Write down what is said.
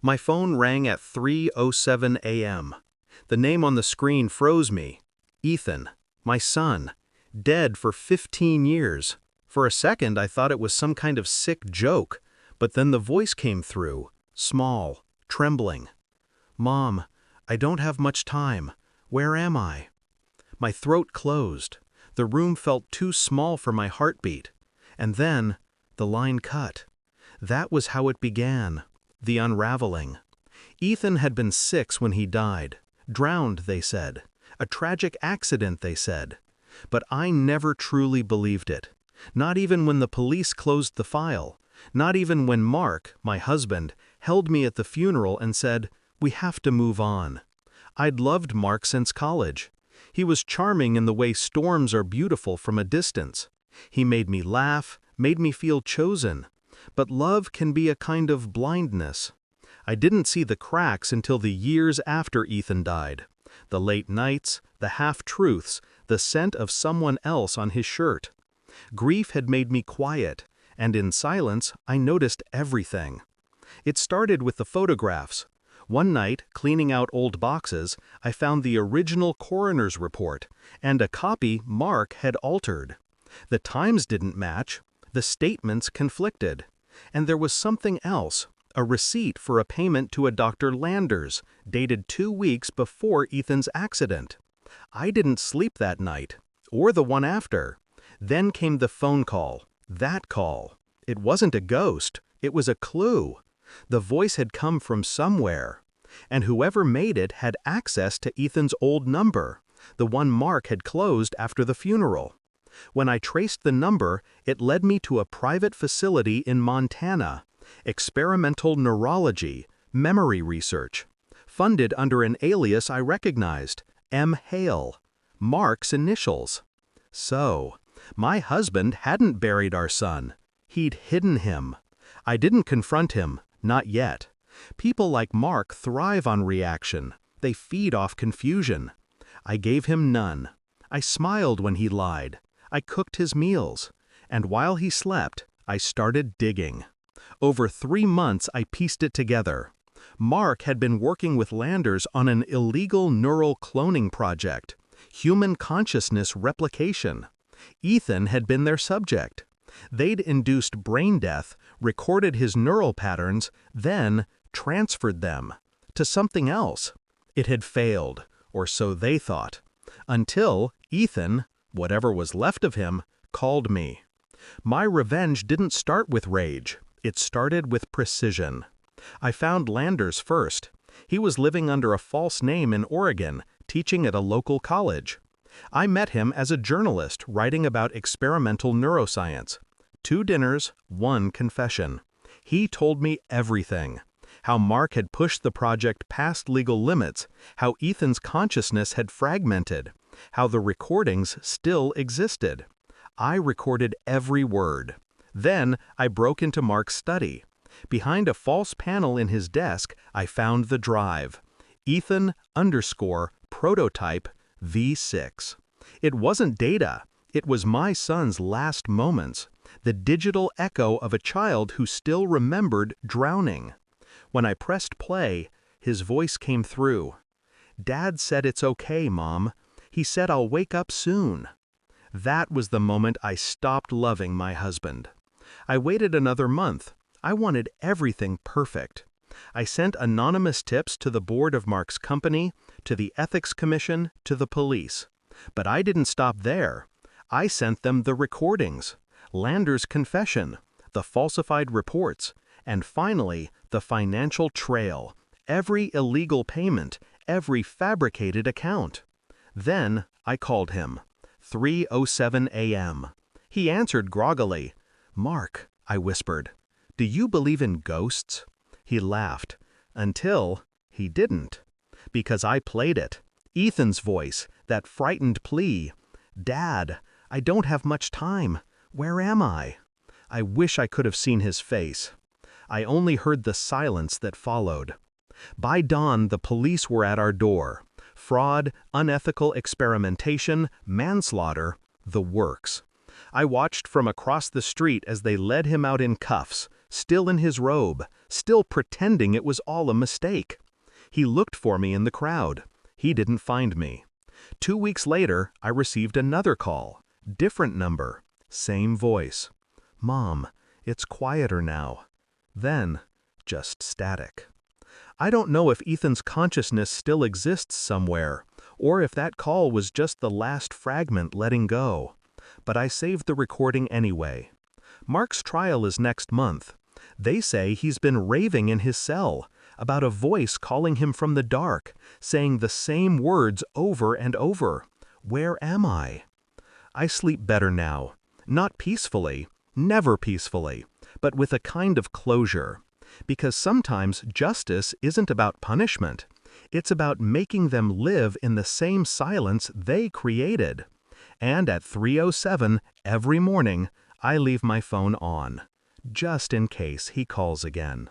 My phone rang at 3:07 a.m. The name on the screen froze me. Ethan, my son, dead for 15 years. For a second I thought it was some kind of sick joke, but then the voice came through, small, trembling. "Mom, I don't have much time. Where am I?" My throat closed. The room felt too small for my heartbeat. And then, the line cut. That was how it began, the unraveling. Ethan had been 6 when he died. Drowned, they said. A tragic accident, they said. But I never truly believed it. Not even when the police closed the file. Not even when Mark, my husband, held me at the funeral and said, "We have to move on." I'd loved Mark since college. He was charming in the way storms are beautiful from a distance. He made me laugh, made me feel chosen. But love can be a kind of blindness. I didn't see the cracks until the years after Ethan died. The late nights, the half-truths, the scent of someone else on his shirt. Grief had made me quiet, and in silence I noticed everything. It started with the photographs. One night, cleaning out old boxes, I found the original coroner's report, and a copy Mark had altered. The times didn't match, the statements conflicted. And there was something else, a receipt for a payment to a Dr. Landers, dated 2 weeks before Ethan's accident. I didn't sleep that night, or the one after. Then came the phone call, that call. It wasn't a ghost, it was a clue. The voice had come from somewhere. And whoever made it had access to Ethan's old number, the one Mark had closed after the funeral. When I traced the number, it led me to a private facility in Montana, experimental neurology, memory research, funded under an alias I recognized, M. Hale, Mark's initials. So, my husband hadn't buried our son. He'd hidden him. I didn't confront him, not yet. People like Mark thrive on reaction. They feed off confusion. I gave him none. I smiled when he lied. I cooked his meals. And while he slept, I started digging. Over 3 months I pieced it together. Mark had been working with Landers on an illegal neural cloning project, human consciousness replication. Ethan had been their subject. They'd induced brain death, recorded his neural patterns, then transferred them to something else. It had failed, or so they thought, until Ethan, whatever was left of him, called me. My revenge didn't start with rage. It started with precision. I found Landers first. He was living under a false name in Oregon, teaching at a local college. I met him as a journalist writing about experimental neuroscience. 2 dinners, 1 confession. He told me everything. How Mark had pushed the project past legal limits, how Ethan's consciousness had fragmented, how the recordings still existed. I recorded every word. Then I broke into Mark's study. Behind a false panel in his desk, I found the drive. Ethan_prototype V6. It wasn't data. It was my son's last moments, the digital echo of a child who still remembered drowning. When I pressed play, his voice came through. "Dad said it's okay, Mom. He said I'll wake up soon." That was the moment I stopped loving my husband. I waited another month. I wanted everything perfect. I sent anonymous tips to the board of Mark's company, to the ethics commission, to the police. But I didn't stop there. I sent them the recordings, Landers' confession, the falsified reports, and finally, the financial trail, every illegal payment, every fabricated account. Then I called him. 3:07 a.m. He answered groggily. "Mark," I whispered, "do you believe in ghosts?" He laughed. Until he didn't. Because I played it. Ethan's voice, that frightened plea. "Dad, I don't have much time. Where am I?" I wish I could have seen his face. I only heard the silence that followed. By dawn, the police were at our door. Fraud, unethical experimentation, manslaughter, the works. I watched from across the street as they led him out in cuffs, still in his robe, still pretending it was all a mistake. He looked for me in the crowd. He didn't find me. 2 weeks later, I received another call. Different number. Same voice. "Mom, it's quieter now." Then, just static. I don't know if Ethan's consciousness still exists somewhere, or if that call was just the last fragment letting go. But I saved the recording anyway. Mark's trial is next month. They say he's been raving in his cell about a voice calling him from the dark, saying the same words over and over. Where am I? I sleep better now. Not peacefully, never peacefully, but with a kind of closure. Because sometimes justice isn't about punishment. It's about making them live in the same silence they created. And at 3:07 every morning, I leave my phone on, just in case he calls again.